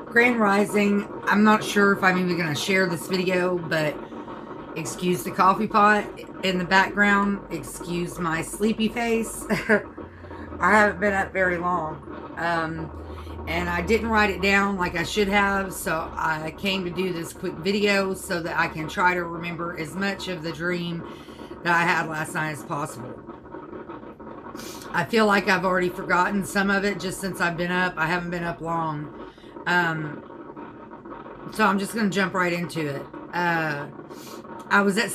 Grand Rising. I'm not sure if I'm even going to share this video, but excuse the coffee pot in the background. Excuse my sleepy face. I haven't been up very long. And I didn't write it down like I should have, so I came to do this quick video so that I can try to remember as much of the dream that I had last night as possible. I feel like I've already forgotten some of it just since I've been up. I haven't been up long. So I'm just going to jump right into it. I was at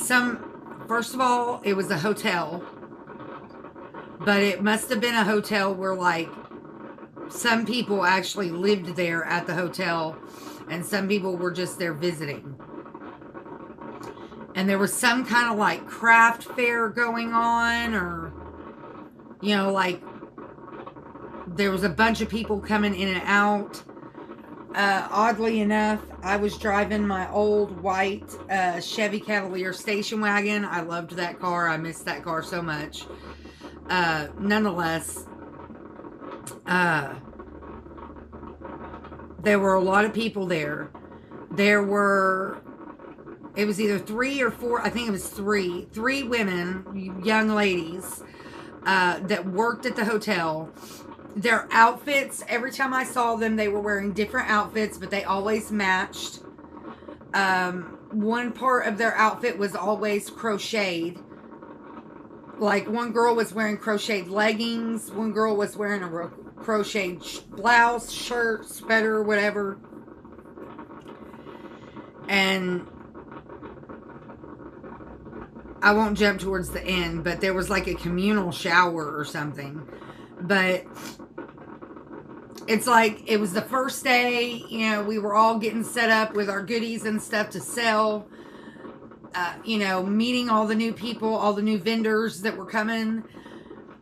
first of all, it was a hotel, but it must have been a hotel where like some people actually lived there at the hotel and some people were just there visiting. And there was some kind of like craft fair going on, or, you know, like there was a bunch of people coming in and out. Oddly enough, I was driving my old white Chevy Cavalier station wagon. I loved that car. I missed that car so much. Nonetheless, there were a lot of people there. It was either 3 or 4, I think it was three women, young ladies, that worked at the hotel. Their outfits, every time I saw them, they were wearing different outfits, but they always matched. One part of their outfit was always crocheted. Like one girl was wearing crocheted leggings, one girl was wearing a crocheted blouse, shirt, sweater, whatever. And I won't jump towards the end, but there was like a communal shower or something. But it's like it was the first day, you know, we were all getting set up with our goodies and stuff to sell. You know, meeting all the new people, all the new vendors that were coming.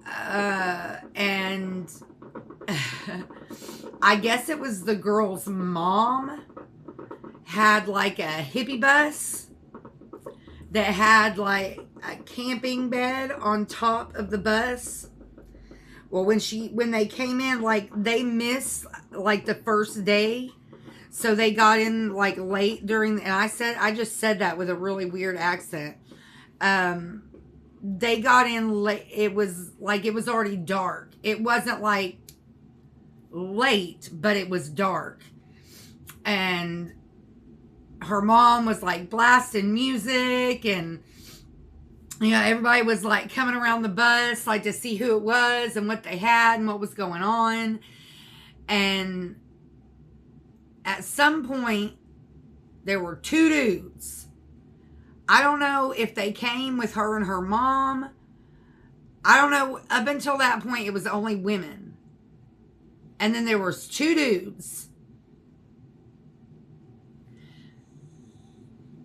And I guess it was the girl's mom had like a hippie bus that had like a camping bed on top of the bus. Well, when they came in, like they missed like the first day, so they got in like late and I just said that with a really weird accent. They got in late. It was already dark. It wasn't like late, but it was dark, and her mom was like blasting music, and you know, everybody was like coming around the bus like to see who it was and what they had and what was going on. And at some point there were 2 dudes. I don't know if they came with her and her mom. I don't know. Up until that point it was only women. And then there was 2 dudes.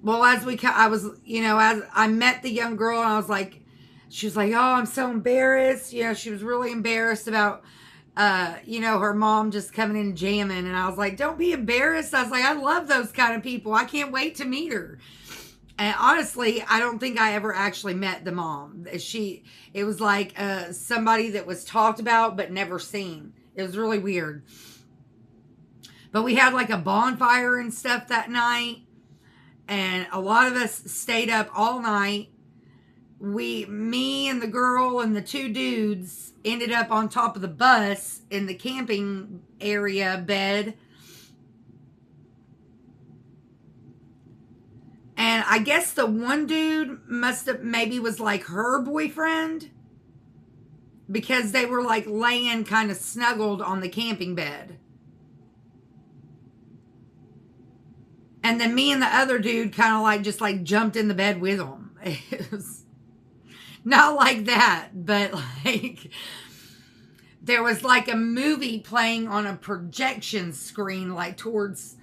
Well, as I met the young girl, and I was like, she was like, oh, I'm so embarrassed. You know, she was really embarrassed about, her mom just coming in jamming. And I was like, don't be embarrassed. I was like, I love those kind of people. I can't wait to meet her. And honestly, I don't think I ever actually met the mom. It was like somebody that was talked about but never seen. It was really weird. But we had like a bonfire and stuff that night. And a lot of us stayed up all night. Me and the girl and the 2 dudes ended up on top of the bus in the camping area bed. And I guess the one dude maybe was like her boyfriend, because they were like laying kind of snuggled on the camping bed. And then me and the other dude kind of like just like jumped in the bed with them. It was not like that, but like there was like a movie playing on a projection screen like towards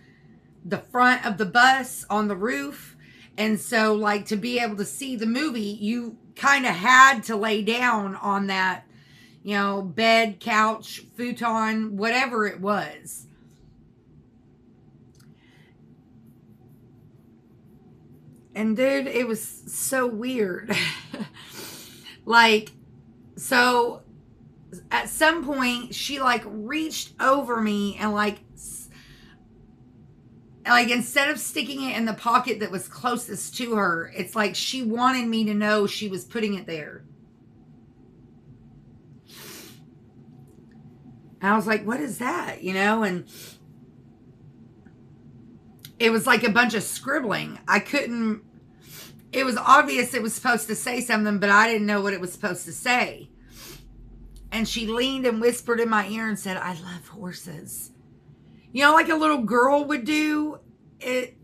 the front of the bus on the roof. And so like to be able to see the movie, you kind of had to lay down on that, you know, bed, couch, futon, whatever it was. And dude, it was so weird. Like, so at some point she like reached over me and like instead of sticking it in the pocket that was closest to her, it's like she wanted me to know she was putting it there. And I was like, what is that? You know, and it was like a bunch of scribbling. It was obvious it was supposed to say something, but I didn't know what it was supposed to say. And she leaned and whispered in my ear and said, I love horses. You know, like a little girl would do it.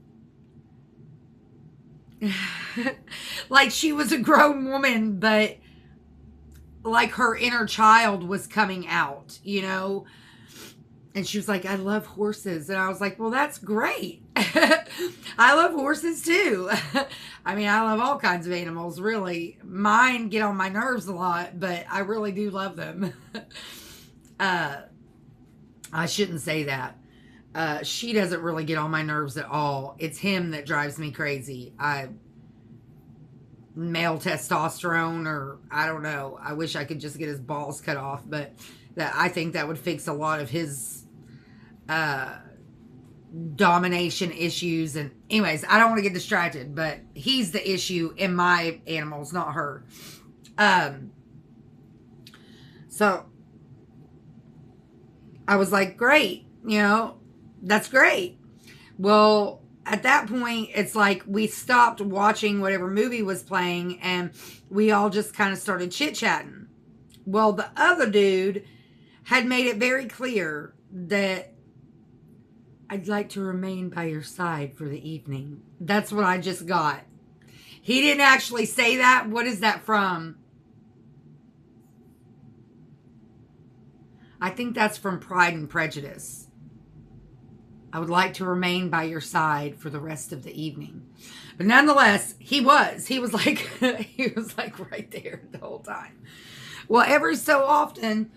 Like she was a grown woman, but like her inner child was coming out, you know. And she was like, I love horses. And I was like, well, that's great. I love horses too. I mean, I love all kinds of animals, really. Mine get on my nerves a lot, but I really do love them. I shouldn't say that. She doesn't really get on my nerves at all. It's him that drives me crazy. Male testosterone, or I don't know. I wish I could just get his balls cut off, but I think that would fix a lot of his domination issues. And anyways, I don't want to get distracted, but he's the issue in my animals, not her. So I was like, great, you know, that's great. Well, at that point, it's like we stopped watching whatever movie was playing and we all just kind of started chit-chatting. Well, the other dude had made it very clear that I'd like to remain by your side for the evening. That's what I just got. He didn't actually say that. What is that from? I think that's from Pride and Prejudice. I would like to remain by your side for the rest of the evening. But nonetheless, he was like, he was like right there the whole time. Well, every so often,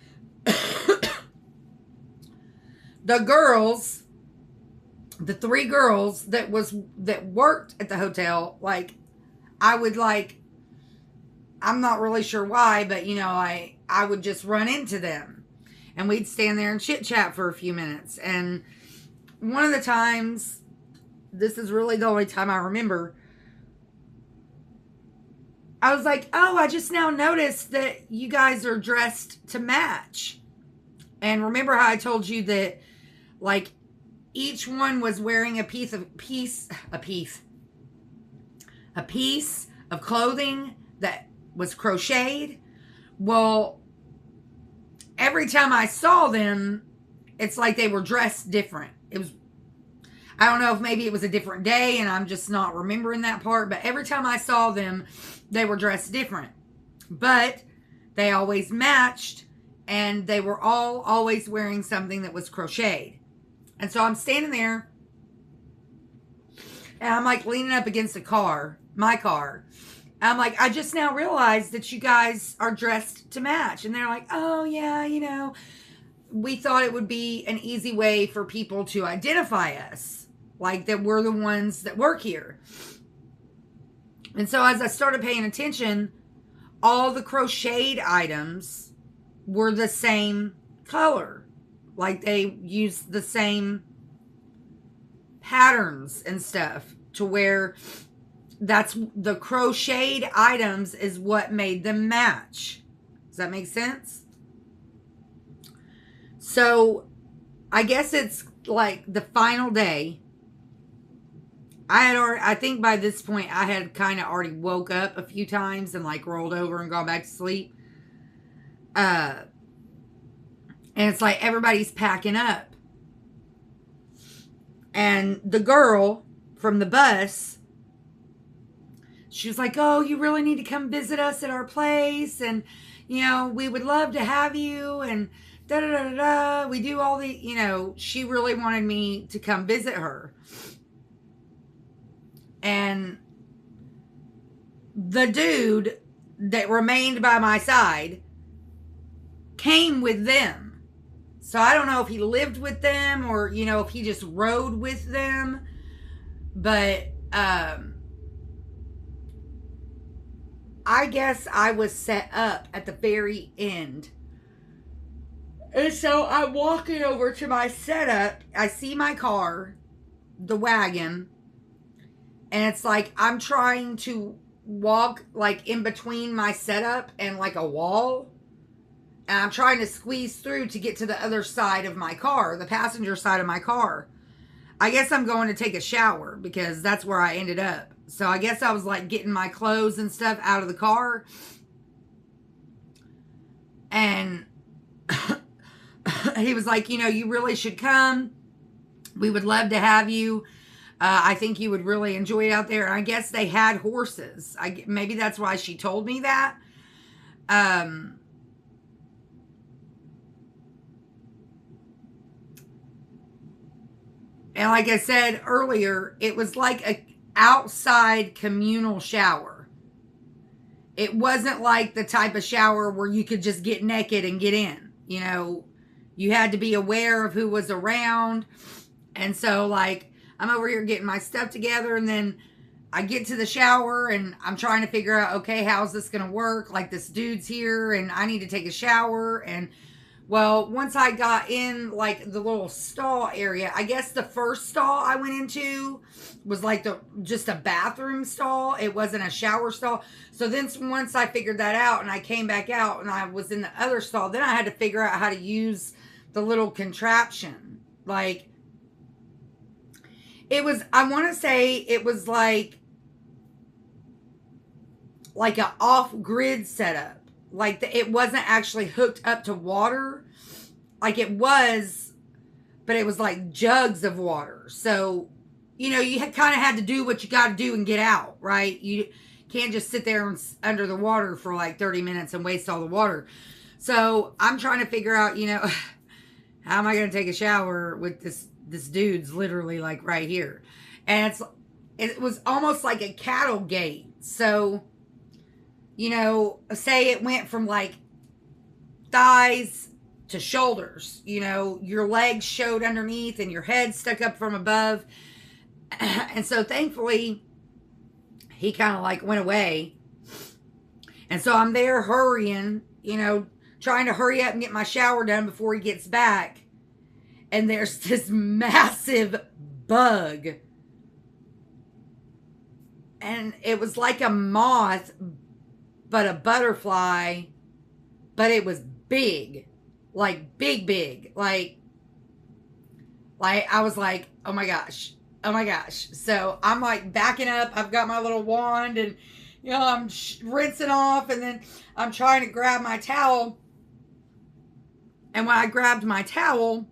the girls, the three girls that worked at the hotel, like, I would like, I'm not really sure why, but you know, I would just run into them and we'd stand there and chit chat for a few minutes. And one of the times, this is really the only time I remember, I was like, oh, I just now noticed that you guys are dressed to match. And remember how I told you that, like, each one was wearing a piece of clothing that was crocheted? Well, every time I saw them, it's like they were dressed different. It was, I don't know if maybe it was a different day and I'm just not remembering that part, but every time I saw them, they were dressed different. But they always matched and they were all always wearing something that was crocheted. And so I'm standing there and I'm like leaning up against my car. And I'm like, I just now realized that you guys are dressed to match. And they're like, oh yeah, you know, we thought it would be an easy way for people to identify us. Like that we're the ones that work here. And so as I started paying attention, all the crocheted items were the same color. Like they used the same patterns and stuff to where that's the crocheted items is what made them match. Does that make sense? So I guess it's like the final day. I think by this point I had kind of already woke up a few times and like rolled over and gone back to sleep. And it's like everybody's packing up. And the girl from the bus, she was like, oh, you really need to come visit us at our place. And, you know, we would love to have you. And da-da-da-da-da. We do all the, you know, she really wanted me to come visit her. And the dude that remained by my side came with them. So I don't know if he lived with them or, you know, if he just rode with them. But I guess I was set up at the very end And so I'm walking over to my setup. I see my car, the wagon, and it's like I'm trying to walk like in between my setup and like a wall. And I'm trying to squeeze through to get to the other side of my car, the passenger side of my car. I guess I'm going to take a shower because that's where I ended up. So I guess I was like getting my clothes and stuff out of the car. And he was like, you know, you really should come. We would love to have you. I think you would really enjoy it out there. And I guess they had horses. Maybe that's why she told me that. And like I said earlier, it was like a outside communal shower. It wasn't like the type of shower where you could just get naked and get in. You know, you had to be aware of who was around. And so, like, I'm over here getting my stuff together, and then I get to the shower, and I'm trying to figure out, okay, how's this going to work? Like, this dude's here, and I need to take a shower. And, well, once I got in, like, the little stall area, I guess the first stall I went into was, like, just a bathroom stall. It wasn't a shower stall. So then once I figured that out, and I came back out, and I was in the other stall, then I had to figure out how to use the little contraption. Like, it was, I want to say it was like an off-grid setup. Like, it wasn't actually hooked up to water. Like, it was, but it was like jugs of water. So, you know, you kind of had to do what you got to do and get out, right? You can't just sit there under the water for like 30 minutes and waste all the water. So I'm trying to figure out, you know, how am I going to take a shower with this dude's literally like right here. And it was almost like a cattle gate. So, you know, say it went from like thighs to shoulders, you know, your legs showed underneath and your head stuck up from above. And so thankfully he kind of like went away. And so I'm there hurrying, you know, trying to hurry up and get my shower done before he gets back. And there's this massive bug. And it was like a moth, but a butterfly, but it was big. Like big. Like I was like, oh my gosh. So I'm like backing up. I've got my little wand and, you know, I'm rinsing off, and then I'm trying to grab my towel. And when I grabbed my towel,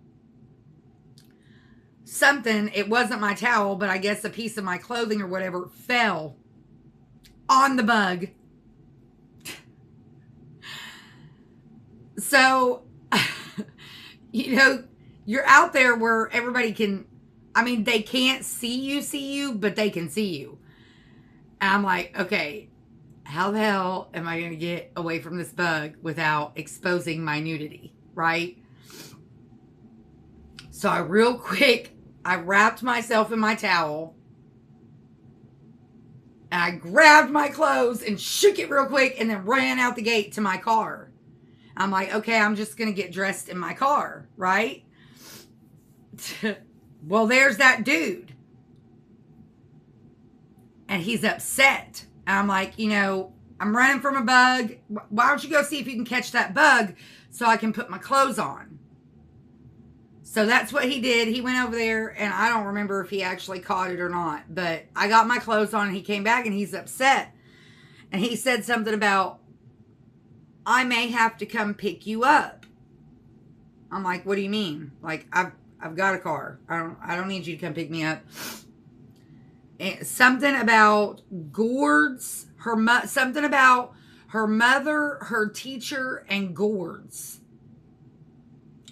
it wasn't my towel, but I guess a piece of my clothing or whatever fell on the bug. So, you know, you're out there where everybody can, I mean, they can't see you, but they can see you. And I'm like, okay, how the hell am I going to get away from this bug without exposing my nudity, right? So I wrapped myself in my towel, and I grabbed my clothes and shook it real quick and then ran out the gate to my car. I'm like, okay, I'm just going to get dressed in my car, right? Well, there's that dude. And he's upset. And I'm like, you know, I'm running from a bug. Why don't you go see if you can catch that bug so I can put my clothes on? So that's what he did. He went over there, and I don't remember if he actually caught it or not. But I got my clothes on, and he came back, and he's upset. And he said something about, I may have to come pick you up. I'm like, what do you mean? Like, I've got a car. I don't need you to come pick me up. And something about gourds. Something about her mother, her teacher, and gourds.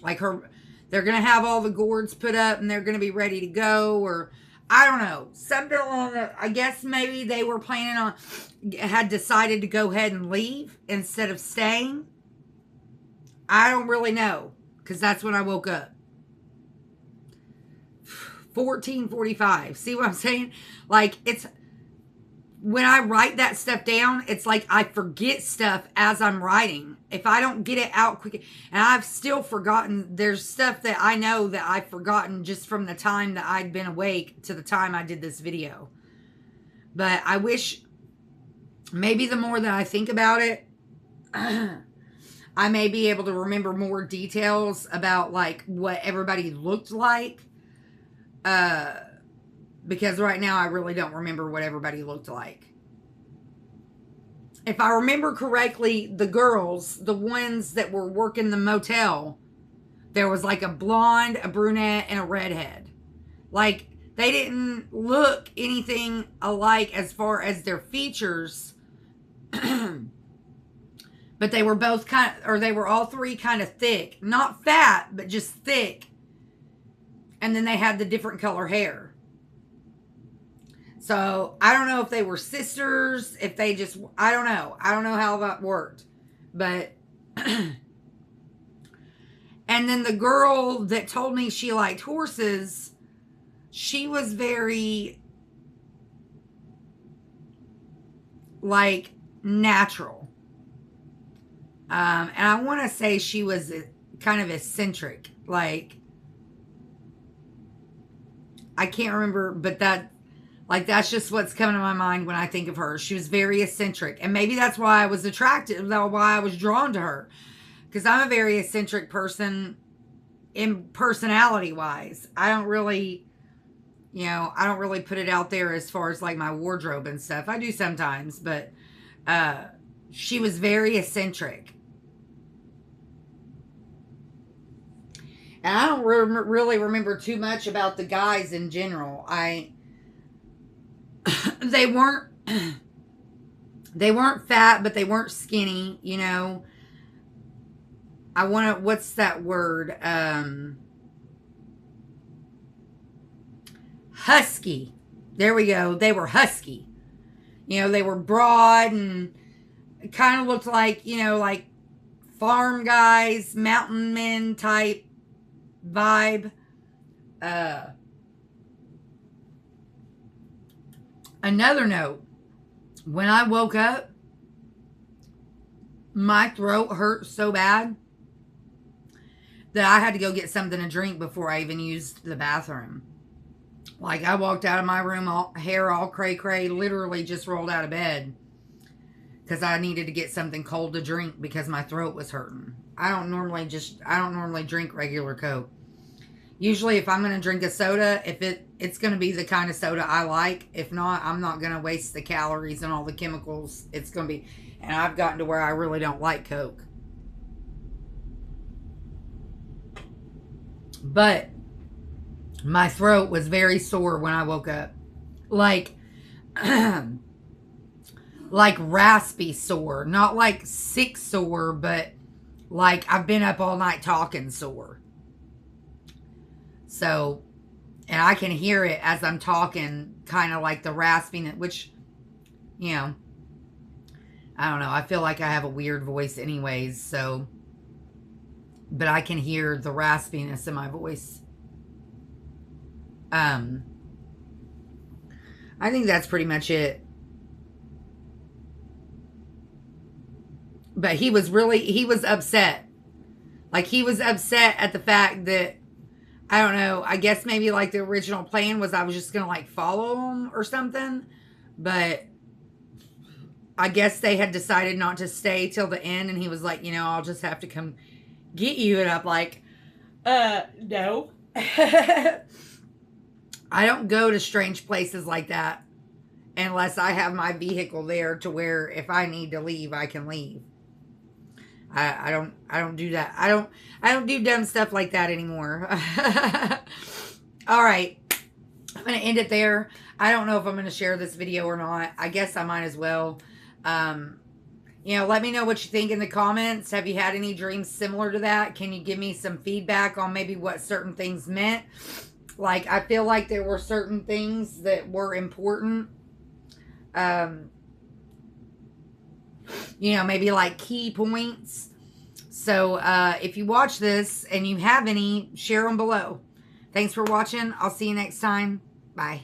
Like they're going to have all the gourds put up and they're going to be ready to go, or I don't know. Something along the, I guess maybe they were planning on, had decided to go ahead and leave instead of staying. I don't really know, because that's when I woke up. 14:45. See what I'm saying? Like, it's when I write that stuff down, it's like I forget stuff as I'm writing. If I don't get it out quick, and I've still forgotten, there's stuff that I know that I've forgotten just from the time that I'd been awake to the time I did this video. But I wish maybe the more that I think about it, I may be able to remember more details about like what everybody looked like. Because right now I really don't remember what everybody looked like. If I remember correctly, the girls, the ones that were working the motel, there was like a blonde, a brunette, and a redhead. Like, they didn't look anything alike as far as their features. But they were both they were all three kind of thick. Not fat, but just thick. And then they had the different color hair. So, I don't know if they were sisters, if they just, I don't know. I don't know how that worked. But, and then the girl that told me she liked horses, she was very, like, natural. And I want to say she was kind of eccentric. Like, I can't remember, but that's just what's coming to my mind when I think of her. She was very eccentric. And maybe that's why I was attracted, why I was drawn to her. Because I'm a very eccentric person in personality-wise. I don't really, I don't really put it out there as far as like my wardrobe and stuff. I do sometimes, but she was very eccentric. And I don't really remember too much about the guys in general. They weren't fat, but they weren't skinny, what's that word? Husky. There we go. They were husky. They were broad and kind of looked like, like farm guys, mountain men type vibe. Another note, when I woke up, my throat hurt so bad that I had to go get something to drink before I even used the bathroom. Like, I walked out of my room, hair all cray-cray, literally just rolled out of bed because I needed to get something cold to drink because my throat was hurting. I don't normally drink regular Coke. Usually, if I'm going to drink a soda, if it's going to be the kind of soda I like. If not, I'm not going to waste the calories and all the chemicals. It's going to be... And I've gotten to where I really don't like Coke. But my throat was very sore when I woke up. Like, like raspy sore. Not like sick sore, but like I've been up all night talking sore. So, and I can hear it as I'm talking, kind of like the rasping, which, I don't know. I feel like I have a weird voice anyways, so, but I can hear the raspiness in my voice. I think that's pretty much it. But he was upset. Like, he was upset at the fact that, I don't know, I guess maybe like the original plan was I was just going to like follow him or something. But I guess they had decided not to stay till the end. And he was like, I'll just have to come get you. And I'm like, no. I don't go to strange places like that unless I have my vehicle there to where if I need to leave, I can leave. I don't do that. I don't do dumb stuff like that anymore. All right. I'm going to end it there. I don't know if I'm going to share this video or not. I guess I might as well. Let me know what you think in the comments. Have you had any dreams similar to that? Can you give me some feedback on maybe what certain things meant? Like, I feel like there were certain things that were important. Maybe like key points. So, if you watch this and you have any, share them below. Thanks for watching. I'll see you next time. Bye.